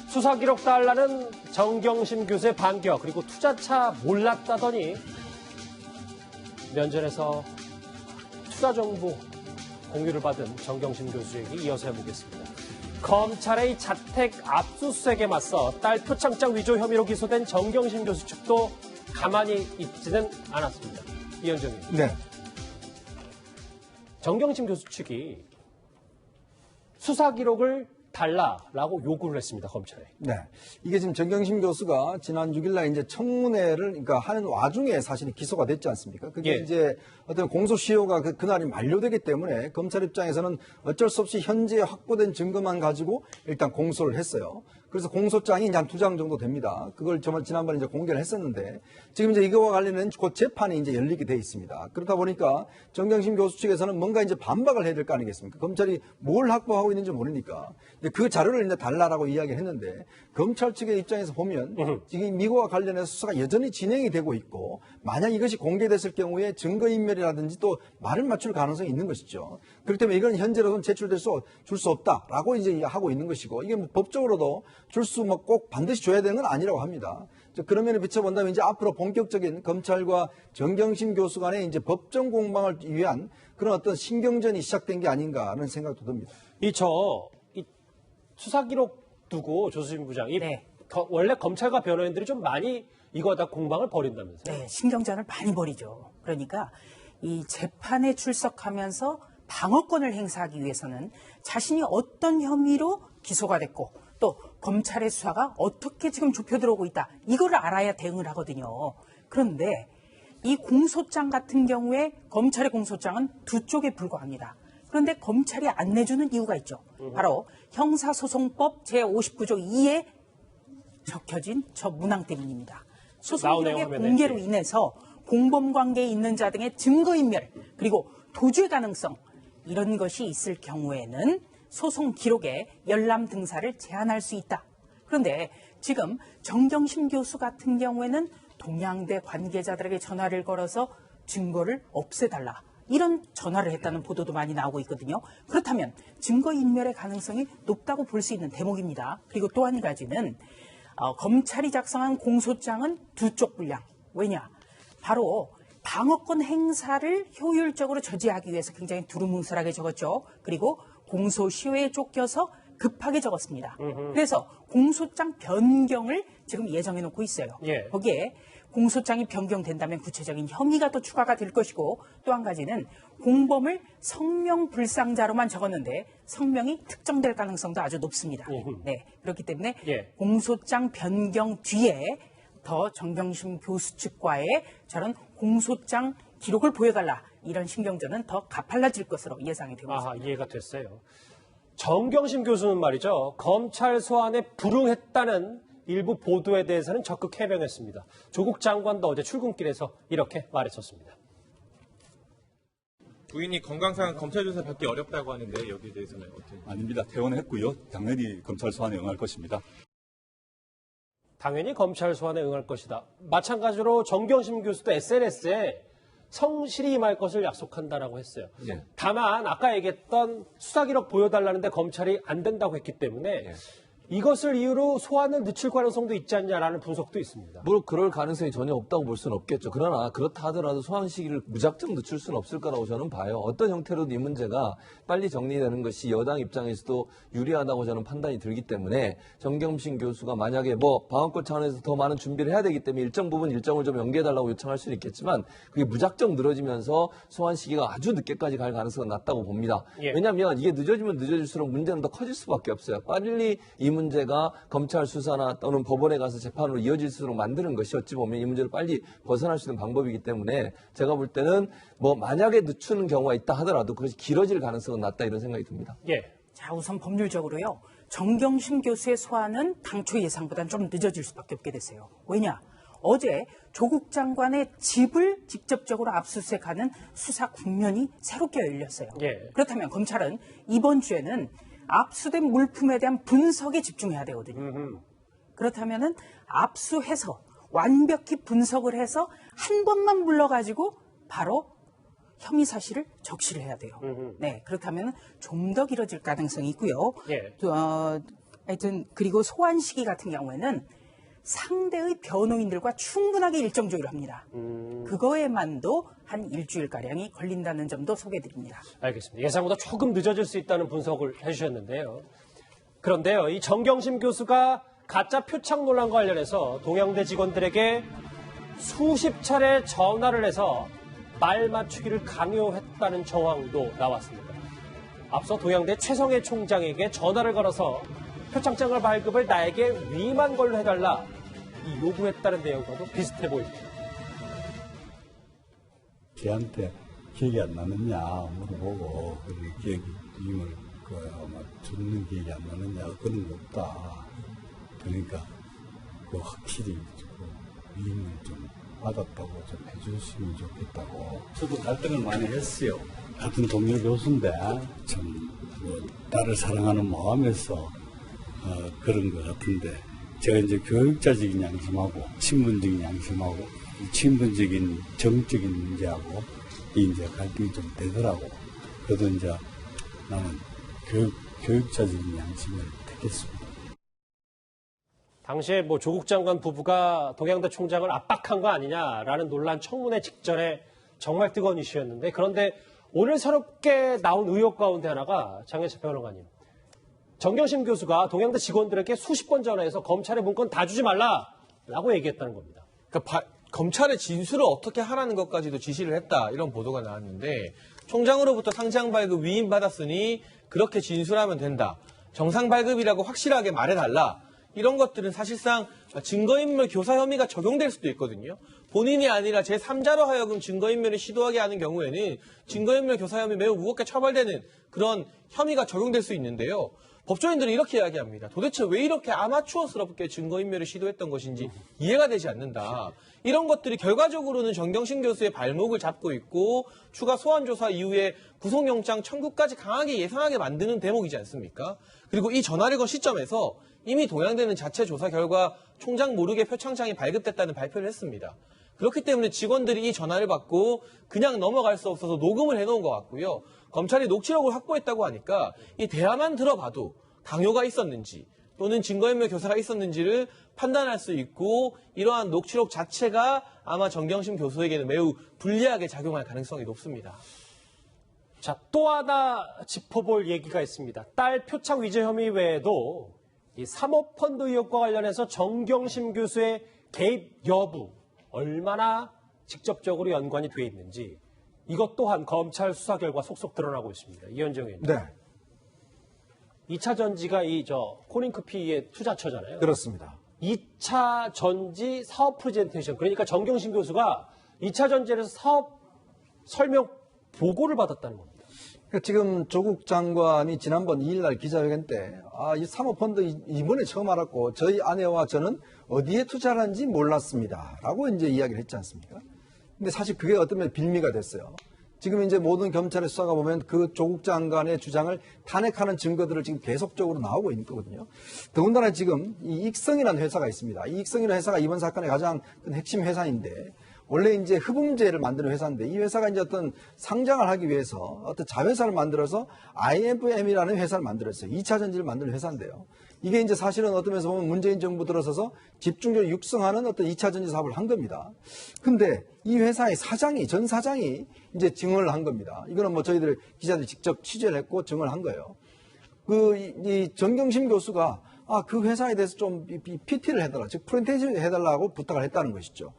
수사 기록 달라는 정경심 교수의 반격, 그리고 투자차 몰랐다더니 면전에서 투자 정보 공유를 받은 정경심 교수에게 이어서 해보겠습니다. 검찰의 자택 압수수색에 맞서 딸 표창장 위조 혐의로 기소된 정경심 교수 측도 가만히 있지는 않았습니다. 이현정입니다. 네. 정경심 교수 측이 수사 기록을 달라라고 요구를 했습니다, 검찰에. 네. 이게 지금 정경심 교수가 지난 6일날 이제 청문회를 그러니까 하는 와중에 사실 기소가 됐지 않습니까? 그게 이제 어떤 공소시효가 그날이 만료되기 때문에 검찰 입장에서는 어쩔 수 없이 현재 확보된 증거만 가지고 일단 공소를 했어요. 그래서 공소장이 이제 한 2장 정도 됩니다. 그걸 정말 지난번에 이제 공개를 했었는데 지금 이제 이거와 관련된 곧 재판이 이제 열리게 돼 있습니다. 그렇다 보니까 정경심 교수 측에서는 뭔가 이제 반박을 해야 될 거 아니겠습니까? 검찰이 뭘 확보하고 있는지 모르니까 그 자료를 이제 달라라고 이야기를 했는데 검찰 측의 입장에서 보면 지금 이거와 관련해서 수사가 여전히 진행이 되고 있고 만약 이것이 공개됐을 경우에 증거인멸이라든지 또 말을 맞출 가능성이 있는 것이죠. 그렇기 때문에 이건 현재로서는 줄 수 없다라고 이제 하고 있는 것이고 이게 뭐 법적으로도 줄 수 뭐 꼭 반드시 줘야 되는 건 아니라고 합니다. 그런 면에 비춰본다면 이제 앞으로 본격적인 검찰과 정경심 교수 간의 이제 법정 공방을 위한 그런 어떤 신경전이 시작된 게 아닌가 하는 생각도 듭니다. 이 수사 기록 두고 조수진 부장이 원래 검찰과 변호인들이 좀 많이 이거다 공방을 벌인다면서요? 네, 신경전을 많이 벌이죠. 그러니까 이 재판에 출석하면서 방어권을 행사하기 위해서는 자신이 어떤 혐의로 기소가 됐고 또 검찰의 수사가 어떻게 지금 좁혀 들어오고 있다. 이걸 알아야 대응을 하거든요. 그런데 이 공소장 같은 경우에 검찰의 공소장은 두 쪽에 불과합니다. 그런데 검찰이 안 내주는 이유가 있죠. 바로 형사소송법 제59조 2에 적혀진 저 문항 때문입니다. 소송 기록의 공개로 인해서 공범관계에 있는 자 등의 증거인멸 그리고 도주의 가능성 이런 것이 있을 경우에는 소송 기록에 열람 등사를 제한할 수 있다. 그런데 지금 정경심 교수 같은 경우에는 동양대 관계자들에게 전화를 걸어서 증거를 없애달라. 이런 전화를 했다는 보도도 많이 나오고 있거든요. 그렇다면 증거인멸의 가능성이 높다고 볼 수 있는 대목입니다. 그리고 또 한 가지는 검찰이 작성한 공소장은 두 쪽 분량. 왜냐? 바로 방어권 행사를 효율적으로 저지하기 위해서 굉장히 두루뭉술하게 적었죠. 그리고 공소시효에 쫓겨서 급하게 적었습니다. 그래서 공소장 변경을 지금 예정해 놓고 있어요. 거기에 공소장이 변경된다면 구체적인 혐의가 또 추가가 될 것이고 또 한 가지는 공범을 성명 불상자로만 적었는데 성명이 특정될 가능성도 아주 높습니다. 네, 그렇기 때문에 공소장 변경 뒤에 더 정경심 교수 측과의 저런 공소장 기록을 보여달라. 이런 신경전은 더 가팔라질 것으로 예상이 되고 있습니다. 이해가 됐어요. 정경심 교수는 말이죠. 검찰 소환에 불응했다는 일부 보도에 대해서는 적극 해명했습니다. 조국 장관도 어제 출근길에서 이렇게 말했었습니다. 부인이 건강상 검찰 조사 받기 어렵다고 하는데 여기에 대해서는 어떻게? 아닙니다. 퇴원했고요. 당연히 검찰 소환에 응할 것입니다. 당연히 검찰 소환에 응할 것이다. 마찬가지로 정경심 교수도 SNS에 성실히 임할 것을 약속한다라고 했어요. 다만 아까 얘기했던 수사 기록 보여달라는데 검찰이 안 된다고 했기 때문에 이것을 이유로 소환을 늦출 가능성도 있지 않냐라는 분석도 있습니다. 뭐 그럴 가능성이 전혀 없다고 볼 수는 없겠죠. 그러나 그렇다 하더라도 소환 시기를 무작정 늦출 수는 없을 거라고 저는 봐요. 어떤 형태로도 이 문제가 빨리 정리되는 것이 여당 입장에서도 유리하다고 저는 판단이 들기 때문에 정경심 교수가 만약에 뭐 방어권 차원에서 더 많은 준비를 해야 되기 때문에 일정 부분 일정을 좀 연기해달라고 요청할 수는 있겠지만 그게 무작정 늘어지면서 소환 시기가 아주 늦게까지 갈 가능성은 낮다고 봅니다. 왜냐하면 이게 늦어지면 늦어질수록 문제는 더 커질 수밖에 없어요. 빨리 이 문제가 검찰 수사나 또는 법원에 가서 재판으로 이어질 수 있도록 만드는 것이 어찌 보면 이 문제를 빨리 벗어날 수 있는 방법이기 때문에 제가 볼 때는 뭐 만약에 늦추는 경우가 있다 하더라도 그것이 길어질 가능성은 낮다 이런 생각이 듭니다. 자, 우선 법률적으로요. 정경심 교수의 소환은 당초 예상보다는 좀 늦어질 수밖에 없게 됐어요. 왜냐? 어제 조국 장관의 집을 직접적으로 압수수색하는 수사 국면이 새롭게 열렸어요. 그렇다면 검찰은 이번 주에는 압수된 물품에 대한 분석에 집중해야 되거든요. 그렇다면은 압수해서 완벽히 분석을 해서 한 번만 불러가지고 바로 혐의 사실을 적시를 해야 돼요. 네, 그렇다면 좀 더 길어질 가능성이 있고요. 예. 하여튼 그리고 소환 시기 같은 경우에는 상대의 변호인들과 충분하게 일정 조율을 합니다. 그거에만도 한 일주일가량이 걸린다는 점도 소개해드립니다. 알겠습니다. 예상보다 조금 늦어질 수 있다는 분석을 해주셨는데요. 그런데요, 이 정경심 교수가 가짜 표창 논란과 관련해서 동양대 직원들에게 수십 차례 전화를 해서 말 맞추기를 강요했다는 정황도 나왔습니다. 앞서 동양대 최성해 총장에게 전화를 걸어서 표창장을 발급을 나에게 위임한 걸로 해달라 이 요구했다는 내용과도 비슷해 보입니다. 걔한테 기억이 안 나느냐 물어보고 기억이 위임을 주는 기억이 안 나느냐 그런 거 없다. 그러니까 그 확실히 위임을 좀 받았다고 좀 해주시면 좋겠다고. 저도 갈등을 많이 했어요. 같은 동료 교수인데 참 딸을 사랑하는 마음에서 그런 것 같은데 제가 이제 교육자적인 양심하고 친분적인 양심하고 친분적인 정적인 문제하고 이제 갈등이 좀 되더라고. 그래도 이제 나는 교육자적인 양심을 택했습니다. 당시에 조국 장관 부부가 동양대 총장을 압박한 거 아니냐라는 논란 청문회 직전에 정말 뜨거운 이슈였는데, 그런데 오늘 새롭게 나온 의혹 가운데 하나가 장혜철 평론가님, 정경심 교수가 동양대 직원들에게 수십 번 전화해서 검찰의 문건 다 주지 말라라고 얘기했다는 겁니다. 그러니까 검찰의 진술을 어떻게 하라는 것까지도 지시를 했다, 이런 보도가 나왔는데, 총장으로부터 상장 발급 위임 받았으니 그렇게 진술하면 된다, 정상 발급이라고 확실하게 말해달라, 이런 것들은 사실상 증거인멸 교사 혐의가 적용될 수도 있거든요. 본인이 아니라 제3자로 하여금 증거인멸을 시도하게 하는 경우에는 증거인멸 교사 혐의 매우 무겁게 처벌되는 그런 혐의가 적용될 수 있는데요. 법조인들은 이렇게 이야기합니다. 도대체 왜 이렇게 아마추어스럽게 증거인멸을 시도했던 것인지 이해가 되지 않는다. 이런 것들이 결과적으로는 정경심 교수의 발목을 잡고 있고 추가 소환조사 이후에 구속영장 청구까지 강하게 예상하게 만드는 대목이지 않습니까? 그리고 이 전화를 건 시점에서 이미 동양대는 자체 조사 결과 총장 모르게 표창장이 발급됐다는 발표를 했습니다. 그렇기 때문에 직원들이 이 전화를 받고 그냥 넘어갈 수 없어서 녹음을 해놓은 것 같고요. 검찰이 녹취록을 확보했다고 하니까 이 대화만 들어봐도 강요가 있었는지 또는 증거인멸 교사가 있었는지를 판단할 수 있고, 이러한 녹취록 자체가 아마 정경심 교수에게는 매우 불리하게 작용할 가능성이 높습니다. 자, 또 하나 짚어볼 얘기가 있습니다. 딸 표창 위조 혐의 외에도 이 사모펀드 의혹과 관련해서 정경심 교수의 개입 여부 얼마나 직접적으로 연관이 돼 있는지, 이것 또한 검찰 수사 결과 속속 드러나고 있습니다. 이현정 의원님. 네, 2차 전지가 코링크피의 투자처잖아요. 그렇습니다. 2차 전지 사업 프레젠테이션, 그러니까 정경심 교수가 2차 전지에서 사업 설명 보고를 받았다는 겁니다. 그러니까 지금 조국 장관이 지난번 2일날 기자회견 때, 이 사모펀드 이번에 처음 알았고, 저희 아내와 저는 어디에 투자를 하는지 몰랐습니다, 라고 이제 이야기를 했지 않습니까? 근데 사실 그게 어떤 면에 빌미가 됐어요. 지금 이제 모든 검찰의 수사가 보면 그 조국 장관의 주장을 탄핵하는 증거들을 지금 계속적으로 나오고 있는 거거든요. 더군다나 지금 이 익성이라는 회사가 있습니다. 이 익성이라는 회사가 이번 사건의 가장 큰 핵심 회사인데, 원래 이제 흡음제를 만드는 회사인데, 이 회사가 이제 어떤 상장을 하기 위해서 어떤 자회사를 만들어서 IFM이라는 회사를 만들었어요. 2차 전지를 만드는 회사인데요. 이게 이제 사실은 어떤 면에서 보면 문재인 정부 들어서서 집중적으로 육성하는 어떤 2차 전지 사업을 한 겁니다. 근데 이 회사의 전 사장이 이제 증언을 한 겁니다. 이거는 저희들 기자들이 직접 취재를 했고 증언을 한 거예요. 이 정경심 교수가 그 회사에 대해서 좀 PT를 해달라, 즉 프레젠테이션을 해달라고 부탁을 했다는 것이죠.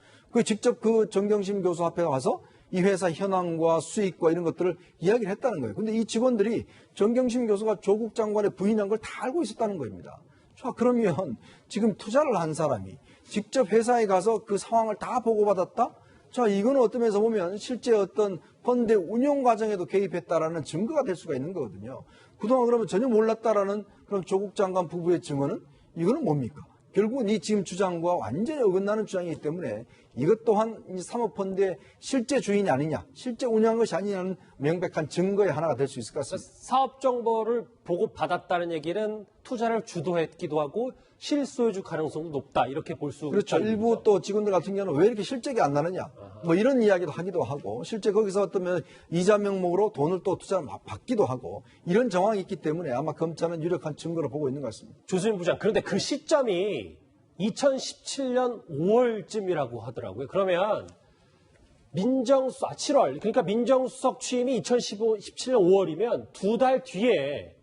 직접 그 정경심 교수 앞에 와서 이 회사 현황과 수익과 이런 것들을 이야기를 했다는 거예요. 근데 이 직원들이 정경심 교수가 조국 장관의 부인한 걸 다 알고 있었다는 겁니다. 자, 그러면 지금 투자를 한 사람이 직접 회사에 가서 그 상황을 다 보고받았다? 자, 이거는 어떤 면에서 보면 실제 어떤 펀드 운용 과정에도 개입했다라는 증거가 될 수가 있는 거거든요. 그동안 그러면 전혀 몰랐다라는 그런 조국 장관 부부의 증언은 이거는 뭡니까? 결국은 이 지금 주장과 완전히 어긋나는 주장이기 때문에 이것 또한 이 사모펀드의 실제 주인이 아니냐, 실제 운영한 것이 아니냐는 명백한 증거의 하나가 될 수 있을 것 같습니다. 사업 정보를 보고받았다는 얘기는 투자를 주도했기도 하고 실소유주 가능성도 높다 이렇게 볼 수 그렇죠. 있죠. 일부 또 직원들 같은 경우는 왜 이렇게 실적이 안 나느냐, 뭐 이런 이야기도 하기도 하고, 실제 거기서 어떤 이자 명목으로 돈을 또 투자를 받기도 하고, 이런 정황이 있기 때문에 아마 검찰은 유력한 증거를 보고 있는 것 같습니다. 조수진 부장, 그런데 그 시점이 2017년 5월쯤이라고 하더라고요. 그러면 7월, 그러니까 민정수석 취임이 2017년 5월이면 2달 뒤에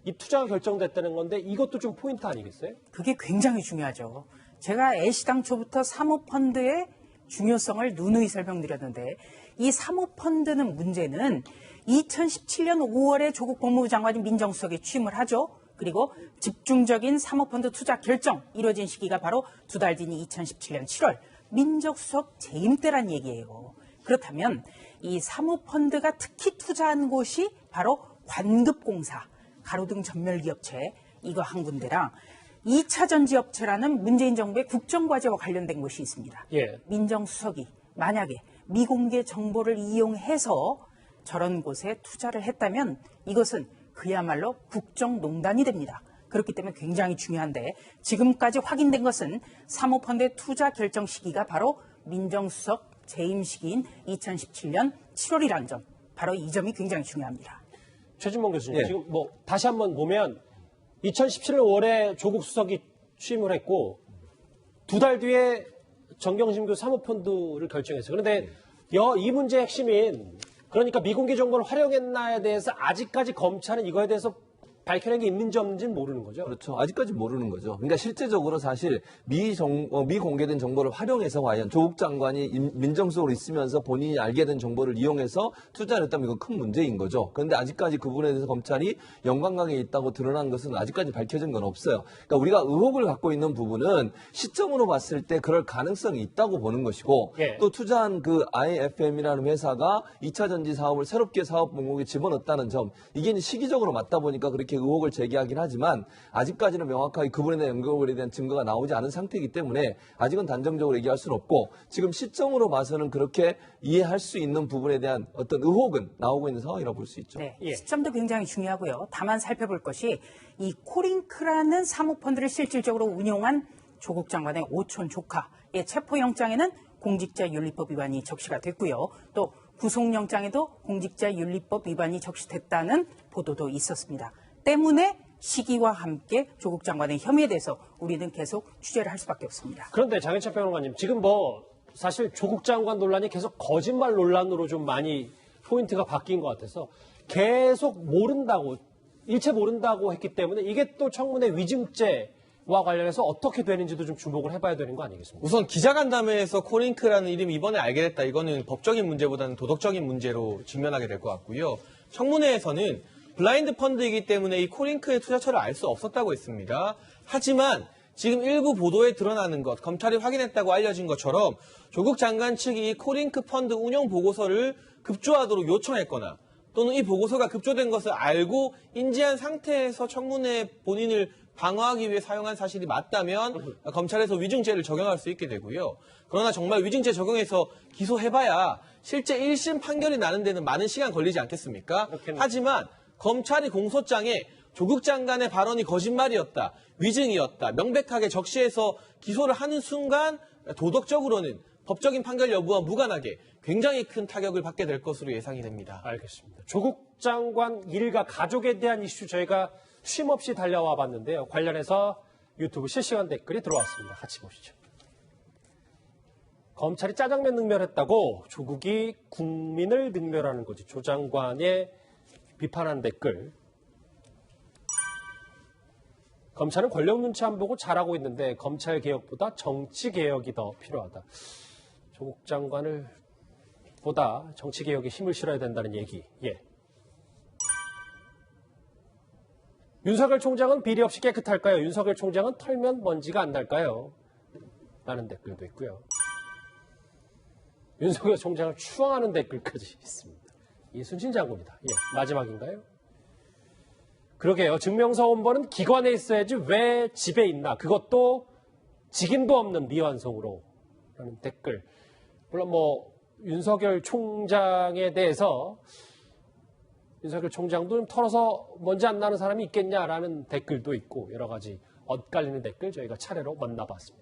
이 투자가 결정됐다는 건데 이것도 좀 포인트 아니겠어요? 그게 굉장히 중요하죠. 제가 애시당초부터 사모펀드의 중요성을 누누이 설명드렸는데 이 사모펀드는 문제는 2017년 5월에 조국 법무부 장관이 민정수석에 취임을 하죠. 그리고 집중적인 사모펀드 투자 결정 이루어진 시기가 바로 2달 뒤인 2017년 7월 민정수석 재임 때란 얘기예요. 그렇다면 이 사모펀드가 특히 투자한 곳이 바로 관급공사, 가로등 전멸기업체 이거 한 군데랑 2차 전지업체라는 문재인 정부의 국정과제와 관련된 곳이 있습니다. 예. 민정수석이 만약에 미공개 정보를 이용해서 저런 곳에 투자를 했다면 이것은 그야말로 국정농단이 됩니다. 그렇기 때문에 굉장히 중요한데 지금까지 확인된 것은 사모펀드의 투자 결정 시기가 바로 민정수석 재임 시기인 2017년 7월이라는 점, 바로 이 점이 굉장히 중요합니다. 최진봉 교수님, 예. 지금 뭐 다시 한번 보면 2017년 5월에 조국 수석이 취임을 했고 2달 뒤에 정경심교 사모펀드를 결정했어요. 그런데 이 문제의 핵심인 그러니까 미공개 정보를 활용했나에 대해서 아직까지 검찰은 이거에 대해서 밝혀낸 게 있는지 없는지는 모르는 거죠. 그렇죠. 아직까지 모르는 거죠. 그러니까 실제적으로 사실 미공개된 정보를 활용해서 과연 조국 장관이 민정수석으로 있으면서 본인이 알게 된 정보를 이용해서 투자를 했다면 이건 큰 문제인 거죠. 그런데 아직까지 그 부분에 대해서 검찰이 연관관계가 있다고 드러난 것은 아직까지 밝혀진 건 없어요. 그러니까 우리가 의혹을 갖고 있는 부분은 시점으로 봤을 때 그럴 가능성이 있다고 보는 것이고 예. 또 투자한 그 IFM이라는 회사가 2차 전지 사업을 새롭게 사업 목록에 집어넣었다는 점 이게 시기적으로 맞다 보니까 그렇게 의혹을 제기하긴 하지만 아직까지는 명확하게 그분에 대한 연결고리에 대한 증거가 나오지 않은 상태이기 때문에 아직은 단정적으로 얘기할 수는 없고 지금 시점으로 봐서는 그렇게 이해할 수 있는 부분에 대한 어떤 의혹은 나오고 있는 상황이라고 볼 수 있죠. 네, 예. 시점도 굉장히 중요하고요. 다만 살펴볼 것이 이 코링크라는 사모펀드를 실질적으로 운용한 조국 장관의 오촌 조카의 체포영장에는 공직자윤리법 위반이 적시가 됐고요. 또 구속영장에도 공직자윤리법 위반이 적시됐다는 보도도 있었습니다. 때문에 시기와 함께 조국 장관의 혐의에 대해서 우리는 계속 취재를 할 수밖에 없습니다. 그런데 장현철 평론가님, 지금 뭐 사실 조국 장관 논란이 계속 거짓말 논란으로 좀 많이 포인트가 바뀐 것 같아서 계속 모른다고, 일체 모른다고 했기 때문에 이게 또 청문회 위증죄와 관련해서 어떻게 되는지도 좀 주목을 해봐야 되는 거 아니겠습니까? 우선 기자간담회에서 코링크라는 이름이 이번에 알게 됐다. 이거는 법적인 문제보다는 도덕적인 문제로 직면하게 될 것 같고요. 청문회에서는 블라인드 펀드이기 때문에 이 코링크의 투자처를 알 수 없었다고 했습니다. 하지만 지금 일부 보도에 드러나는 것, 검찰이 확인했다고 알려진 것처럼 조국 장관 측이 이 코링크 펀드 운영 보고서를 급조하도록 요청했거나 또는 이 보고서가 급조된 것을 알고 인지한 상태에서 청문회 본인을 방어하기 위해 사용한 사실이 맞다면 검찰에서 위증죄를 적용할 수 있게 되고요. 그러나 정말 위증죄 적용해서 기소해봐야 실제 1심 판결이 나는 데는 많은 시간 걸리지 않겠습니까? 하지만 검찰이 공소장에 조국 장관의 발언이 거짓말이었다, 위증이었다, 명백하게 적시해서 기소를 하는 순간 도덕적으로는 법적인 판결 여부와 무관하게 굉장히 큰 타격을 받게 될 것으로 예상이 됩니다. 알겠습니다. 조국 장관 일가 가족에 대한 이슈 저희가 쉼없이 달려와 봤는데요. 관련해서 유튜브 실시간 댓글이 들어왔습니다. 같이 보시죠. 검찰이 짜장면 능멸했다고 조국이 국민을 능멸하는 거지. 조 장관의 비판한 댓글. 검찰은 권력 눈치 안 보고 잘하고 있는데 검찰 개혁보다 정치 개혁이 더 필요하다. 조국 장관을 보다 정치 개혁에 힘을 실어야 된다는 얘기. 예. 윤석열 총장은 비리 없이 깨끗할까요? 윤석열 총장은 털면 먼지가 안 날까요? 라는 댓글도 있고요. 윤석열 총장을 추앙하는 댓글까지 있습니다. 이순신 장군이다. 예, 마지막인가요? 그러게요. 증명서 원본은 기관에 있어야지 왜 집에 있나. 그것도 직인도 없는 미완성으로 라는 댓글. 물론 뭐 윤석열 총장에 대해서 윤석열 총장도 좀 털어서 먼지 안 나는 사람이 있겠냐라는 댓글도 있고 여러 가지 엇갈리는 댓글 저희가 차례로 만나봤습니다.